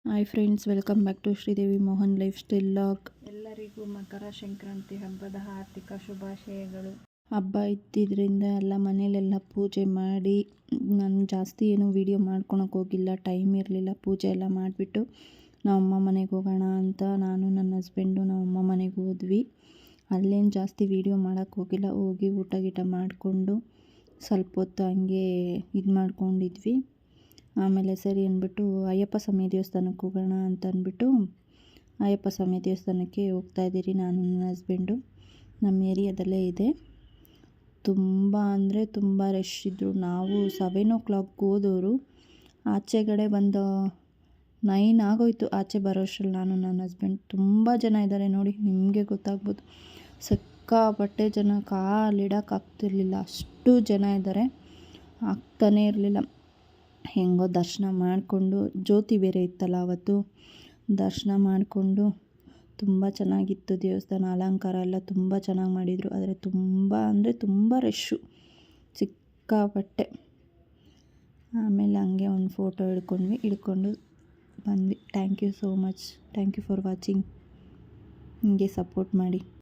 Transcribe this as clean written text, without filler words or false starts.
Hi friends, welcome back to Sridevi Mohan life style vlog. ಎಲ್ಲರಿಗೂ ಮಕರ ಸಂಕ್ರಾಂತಿ ಹಬ್ಬದ ಆರ್ಥಿಕ ಶುಭಾಶಯಗಳು. ಹಬ್ಬ ಇದ್ದಿದ್ದರಿಂದ ಎಲ್ಲ ಮನೇಲೆಲ್ಲ ಪೂಜೆ ಮಾಡಿ, ನಾನು ಜಾಸ್ತಿ ಏನು ವೀಡಿಯೋ ಮಾಡ್ಕೊಳಕ್ಕೆ ಹೋಗಿಲ್ಲ, ಟೈಮ್ ಇರಲಿಲ್ಲ. ಪೂಜೆ ಎಲ್ಲ ಮಾಡಿಬಿಟ್ಟು ನಾವಮ್ಮ ಮನೆಗೆ ಹೋಗೋಣ ಅಂತ ನಾನು ನನ್ನ ಹಸ್ಬೆಂಡು ನಾವಮ್ಮ ಮನೆಗೆ ಹೋದ್ವಿ. ಅಲ್ಲೇನು ಜಾಸ್ತಿ ವೀಡಿಯೋ ಮಾಡೋಕ್ಕೆ ಹೋಗಿಲ್ಲ. ಹೋಗಿ ಊಟ ಗೀಟ ಮಾಡಿಕೊಂಡು ಸ್ವಲ್ಪ ಹೊತ್ತು ಹಂಗೆ ಇದು ಮಾಡ್ಕೊಂಡಿದ್ವಿ. ಆಮೇಲೆ ಸರಿ ಅಂದ್ಬಿಟ್ಟು ಅಯ್ಯಪ್ಪ ಸ್ವಾಮಿ ದೇವಸ್ಥಾನಕ್ಕೆ ಹೋಗೋಣ ಅಂತ ಅಂದ್ಬಿಟ್ಟು ಅಯ್ಯಪ್ಪ ಸ್ವಾಮಿ ದೇವಸ್ಥಾನಕ್ಕೆ ಹೋಗ್ತಾಯಿದ್ದೀರಿ ನಾನು ನನ್ನ ಹಸ್ಬೆಂಡು. ನಮ್ಮ ಏರಿಯಾದಲ್ಲೇ ಇದೆ. ತುಂಬ ಅಂದರೆ ತುಂಬ ರಶ್ ಇದ್ದರು. ನಾವು 7 o'clock ಹೋದವರು ಆಚೆಗಡೆ ಬಂದು 9 ಆಗೋಯ್ತು. ಆಚೆ ಬರೋಷ್ಟರಲ್ಲಿ ನಾನು ನನ್ನ ಹಸ್ಬೆಂಡ್. ತುಂಬ ಜನ ಇದ್ದಾರೆ ನೋಡಿ, ನಿಮಗೆ ಗೊತ್ತಾಗ್ಬೋದು. ಸಿಕ್ಕಾಪಟ್ಟೆ ಜನ, ಕಾಲಿಡೋಕ್ಕಾಗ್ತಿರ್ಲಿಲ್ಲ, ಅಷ್ಟು ಜನ ಇದ್ದಾರೆ. ಆಗ್ತಾನೇ ಇರಲಿಲ್ಲ. ಹೆಂಗೋ ದರ್ಶನ ಮಾಡಿಕೊಂಡು, ಜ್ಯೋತಿ ಬೇರೆ ಇತ್ತಲ್ಲ ಅವತ್ತು, ದರ್ಶನ ಮಾಡಿಕೊಂಡು ತುಂಬ ಚೆನ್ನಾಗಿತ್ತು ದೇವಸ್ಥಾನ. ಅಲಂಕಾರ ಎಲ್ಲ ತುಂಬ ಚೆನ್ನಾಗಿ ಮಾಡಿದರು. ಆದರೆ ತುಂಬ ಅಂದರೆ ತುಂಬ ರಶ್ಶು, ಸಿಕ್ಕಾಪಟ್ಟೆ. ಆಮೇಲೆ ಹಂಗೆ ಒಂದು ಫೋಟೋ ಹಿಡ್ಕೊಂಡು ಬಂದ್ವಿ. Thank you so much. Thank you for watching. ಹೀಗೆ ಸಪೋರ್ಟ್ ಮಾಡಿ.